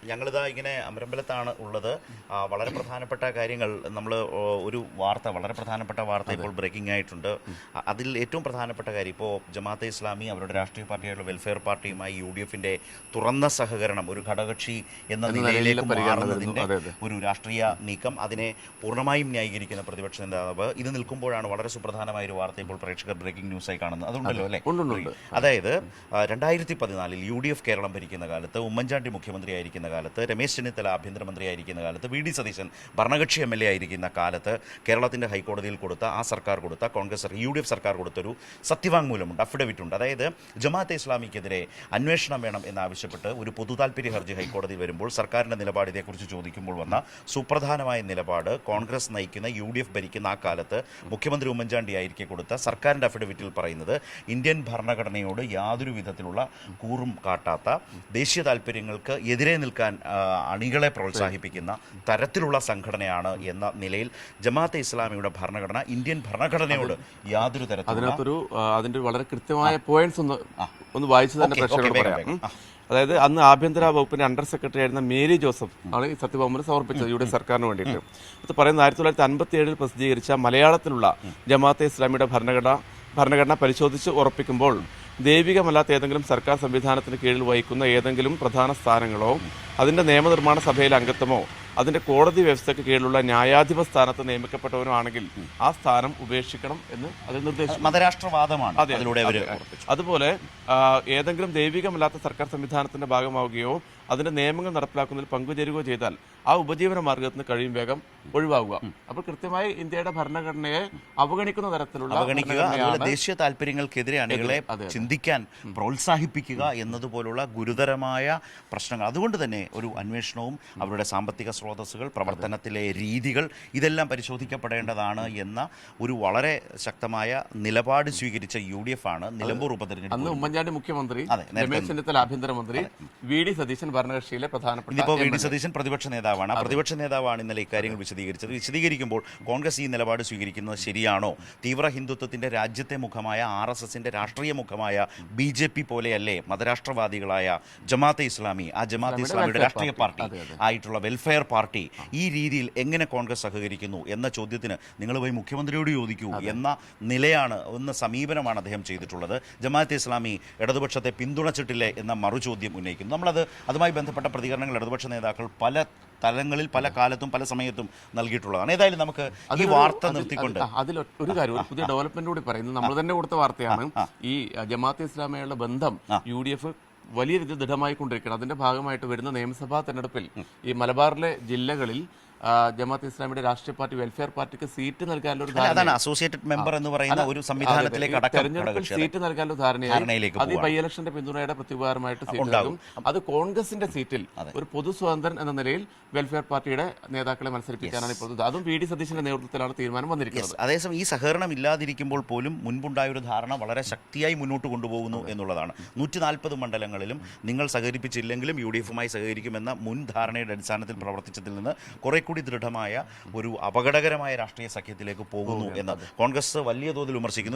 ഞങ്ങളിതാ ഇങ്ങനെ അമരമ്പലത്താണ് ഉള്ളത്. വളരെ പ്രധാനപ്പെട്ട കാര്യങ്ങൾ നമ്മൾ വളരെ പ്രധാനപ്പെട്ട വാർത്ത ഇപ്പോൾ ബ്രേക്കിംഗ് ആയിട്ടുണ്ട്. അതിൽ ഏറ്റവും പ്രധാനപ്പെട്ട കാര്യം ഇപ്പോൾ ജമാഅത്തെ ഇസ്ലാമി അവരുടെ രാഷ്ട്രീയ പാർട്ടിയായുള്ള വെൽഫെയർ പാർട്ടിയുമായി UDF-ന്റെ തുറന്ന സഹകരണം ഒരു ഘടകകക്ഷി എന്ന നിലയിലേക്ക് മാറുന്നതിൻ്റെ ഒരു രാഷ്ട്രീയ നീക്കം, അതിനെ പൂർണ്ണമായും ന്യായീകരിക്കുന്ന പ്രതിപക്ഷ നേതാവ് ഇത് നിൽക്കുമ്പോഴാണ് വളരെ സുപ്രധാനമായ ഒരു വാർത്ത ഇപ്പോൾ പ്രേക്ഷകർ ബ്രേക്കിംഗ് ന്യൂസായി കാണുന്നത്. അതുണ്ടല്ലോ അല്ലേ? അതായത് 2014 UDF കേരളം ഭരിക്കുന്ന കാലത്ത്, ഉമ്മൻചാണ്ടി മുഖ്യമന്ത്രിയായിരിക്കുന്ന കാലത്ത്, രമേശ് ചെന്നിത്തല ആഭ്യന്തരമന്ത്രിയായിരിക്കുന്ന കാലത്ത്, VD സതീശൻ ഭരണകക്ഷി MLA ആയിരിക്കുന്ന കാലത്ത് കേരളത്തിൻ്റെ ഹൈക്കോടതിയിൽ കൊടുത്ത സർക്കാർ കൊടുത്ത കോൺഗ്രസ് UDF സർക്കാർ കൊടുത്തൊരു സത്യവാങ്മൂലമുണ്ട്, അഫിഡവിറ്റ് ഉണ്ട്. അതായത് ജമാഅത്തെ ഇസ്ലാമിക്കെതിരെ അന്വേഷണം വേണം എന്നാവശ്യപ്പെട്ട് ഒരു പൊതുതാൽപര്യ ഹർജി ഹൈക്കോടതിയിൽ വരുമ്പോൾ സർക്കാരിൻ്റെ നിലപാട് ഇതേക്കുറിച്ച് ചോദിക്കുമ്പോൾ വന്ന സുപ്രധാനമായ നിലപാട് കോൺഗ്രസ് നയിക്കുന്ന UDF ഭരിക്കുന്ന ആ കാലത്ത് മുഖ്യമന്ത്രി ഉമ്മൻചാണ്ടി ആയിരിക്കെ കൊടുത്ത സർക്കാരിൻ്റെ അഫിഡവിറ്റിൽ പറയുന്നത് ഇന്ത്യൻ ഭരണഘടനയോട് യാതൊരു വിധത്തിലുള്ള കൂറും കാട്ടാത്ത, ദേശീയ താൽപ്പര്യങ്ങൾക്ക് എതിരെ നിൽക്കാൻ അണികളെ പ്രോത്സാഹിപ്പിക്കുന്ന തരത്തിലുള്ള സംഘടനയാണ് എന്ന നിലയിൽ ജമാഅത്തെ ഇസ്ലാമിയുടെ ഭരണഘടന ഇന്ത്യൻ ഭരണഘടനയോട് യാതൊരു തരത്തിലുള്ള അതിന്റെ വളരെ കൃത്യമായ പോയിന്റ്സ് ഒന്ന് വായിച്ചു തന്നെ പ്രേക്ഷകരോട് പറയാം. അതായത് അന്ന് ആഭ്യന്തര വകുപ്പിന്റെ അണ്ടർ സെക്രട്ടറി ആയിരുന്ന മേരി ജോസഫ് ആണ് ഈ സത്യവാങ്മൂലം സമർപ്പിച്ചത് UDF സർക്കാരിന് വേണ്ടിയിട്ട്. അത് പറയുന്നത് 1957 പ്രസിദ്ധീകരിച്ച മലയാളത്തിലുള്ള ജമാഅത്തെ ഇസ്ലാമിയുടെ ഭരണഘടന പരിശോധിച്ച് ഉറപ്പിക്കുമ്പോൾ ദൈവികമല്ലാത്ത ഏതെങ്കിലും സർക്കാർ സംവിധാനത്തിന് കീഴിൽ വഹിക്കുന്ന ഏതെങ്കിലും പ്രധാന സ്ഥാനങ്ങളോ അതിന്റെ നിയമനിർമ്മാണ സഭയിലെ അംഗത്വമോ അതിന്റെ കോടതി വ്യവസ്ഥയ്ക്ക് കീഴിലുള്ള ന്യായാധിപ സ്ഥാനത്ത് നിയമിക്കപ്പെട്ടവനോ ആണെങ്കിൽ ആ സ്ഥാനം ഉപേക്ഷിക്കണം എന്ന് അതിൽ നിർദ്ദേശിച്ചു. മതരാഷ്ട്രവാദമാണ്. അതുപോലെ ഏതെങ്കിലും ദൈവികമല്ലാത്ത സർക്കാർ സംവിധാനത്തിന്റെ ഭാഗമാവുകയോ അതിന്റെ നിയമങ്ങൾ നടപ്പിലാക്കുന്നതിൽ പങ്കുചേരുകയോ ചെയ്താൽ ആ ഉപജീവന മാർഗത്തിന് കഴിയും വേഗം ഒഴിവാകുക. അപ്പോൾ കൃത്യമായി ഇന്ത്യയുടെ ഭരണഘടനയെ അവഗണിക്കുന്ന തരത്തിലുള്ള ദേശീയ താല്പര്യങ്ങൾക്കെതിരെ അണികളെ ചിന്തിക്കാൻ പ്രോത്സാഹിപ്പിക്കുക എന്നതുപോലുള്ള ഗുരുതരമായ പ്രശ്നങ്ങൾ. അതുകൊണ്ട് തന്നെ ഒരു അന്വേഷണവും അവരുടെ സാമ്പത്തിക സ്രോതസ്സുകൾ, പ്രവർത്തനത്തിലെ രീതികൾ ഇതെല്ലാം പരിശോധിക്കപ്പെടേണ്ടതാണ് എന്ന ഒരു വളരെ ശക്തമായ നിലപാട് സ്വീകരിച്ച UDF ആണ് നിലമ്പൂർ ഉപതെരഞ്ഞെടുപ്പ്. അന്ന് ഉമ്മൻചാണ്ടി മുഖ്യമന്ത്രി, രമേശ് ചെന്നിത്തല ആഭ്യന്തരമന്ത്രി, VD സതീശൻ ഭരണകക്ഷിയിലെ പ്രധാനപ്പെട്ട. ഇപ്പോൾ VD സതീശൻ പ്രതിപക്ഷ നേതാവാണ്. ആ പ്രതിപക്ഷ നേതാവാണ് ഇന്നലെ ഇക്കാര്യങ്ങൾ വിശദീകരിക്കുമ്പോൾ കോൺഗ്രസ് ഈ നിലപാട് സ്വീകരിക്കുന്നത് ശരിയാണോ? തീവ്ര ഹിന്ദുത്വത്തിന്റെ രാജ്യത്തെ മുഖമായ RSSന്റെ രാഷ്ട്രീയ മുഖമായ BJP പോലെയല്ലേ മതരാഷ്ട്രവാദികളായ ജമാഅത്തെ ഇസ്ലാമി, ആ ജമാഅത്തെ ഇസ്ലാമിയുടെ രാഷ്ട്രീയ പാർട്ടി ആയിട്ടുള്ള വെൽഫെയർ പാർട്ടി ഈ രീതിയിൽ എങ്ങനെ കോൺഗ്രസ് സഹകരിക്കുന്നു എന്ന ചോദ്യത്തിന് നിങ്ങൾ പോയി മുഖ്യമന്ത്രിയോട് ചോദിക്കൂ എന്ന സമീപനമാണ് അദ്ദേഹം ചെയ്തിട്ടുള്ളത്. ജമാഅത്തെ ഇസ്ലാമി ഇടതുപക്ഷത്തെ പിന്തുണച്ചിട്ടില്ലേ എന്ന മറുചോദ്യം ഉന്നയിക്കുന്നു. അതുമായി ബന്ധപ്പെട്ട പ്രതികരണങ്ങൾ ഇടതുപക്ഷ നേതാക്കൾ പല തലങ്ങളിൽ പല കാലത്തും പല സമയത്തും നൽകിയിട്ടുള്ളതാണ്. ഏതായാലും നമുക്ക് ഈ വാർത്ത നിർത്തിക്കൊണ്ട് അതിൽ ഒരു കാര്യം, പുതിയ ഡെവലപ്മെന്റ് കൂടി പറയുന്നത് നമ്മൾ തന്നെ കൊടുത്ത വാർത്തയാണ്. ഈ ജമാഅത്തെ ഇസ്ലാമിയുള്ള ബന്ധം UDF വലിയ രീതിയിൽ ദൃഢമായിക്കൊണ്ടിരിക്കണം. അതിന്റെ ഭാഗമായിട്ട് വരുന്ന നിയമസഭാ തെരഞ്ഞെടുപ്പിൽ ഈ മലബാറിലെ ജില്ലകളിൽ ജമാഅത്തെ ഇസ്ലാമിയുടെ രാഷ്ട്രീയ പാർട്ടി വെൽഫെയർ പാർട്ടിക്ക് സീറ്റ് നൽകാനുള്ള അസോസിയേറ്റഡ് മെമ്പർ എന്ന് പറയുന്ന ഒരു സംവിധാനത്തിലേക്ക് തെരഞ്ഞെടുപ്പിൽ സീറ്റ് നൽകാനുള്ള ധാരണയിലേക്ക് അത് ബൈ ഇലക്ഷന്റെ പിന്തുണയുടെ പ്രത്യുപകാരമായിട്ട് ഉണ്ടാകും. അത് കോൺഗ്രസിന്റെ സീറ്റിൽ ഒരു പൊതു സ്വതന്ത്രൻ എന്ന നിലയിൽ വെൽഫെയർ പാർട്ടിയുടെ നേതാക്കളെ മത്സരിപ്പിക്കാനാണ് ഇപ്പോൾ. അതും VD സതീശന്റെ നേതൃത്വത്തിലാണ് തീരുമാനം വന്നിരിക്കുന്നത്. അതേസമയം ഈ സഹകരണം ഇല്ലാതിരിക്കുമ്പോൾ പോലും മുൻപുണ്ടായ ഒരു ധാരണ വളരെ ശക്തിയായി മുന്നോട്ട് കൊണ്ടുപോകുന്നു എന്നുള്ളതാണ്. 140 മണ്ഡലങ്ങളിലും നിങ്ങൾ സഹകരിപ്പിച്ചില്ലെങ്കിലും UDF-മായി സഹകരിക്കുമെന്ന മുൻ ധാരണയുടെ അടിസ്ഥാനത്തിൽ പ്രവർത്തിച്ചതിൽ നിന്ന് കുറെ കൂടി ദൃഢമായ ഒരു അപകടകരമായ രാഷ്ട്രീയ സഖ്യത്തിലേക്ക് പോകുന്നു എന്ന് കോൺഗ്രസ് വലിയ തോതിൽ വിമർശിക്കുന്നു.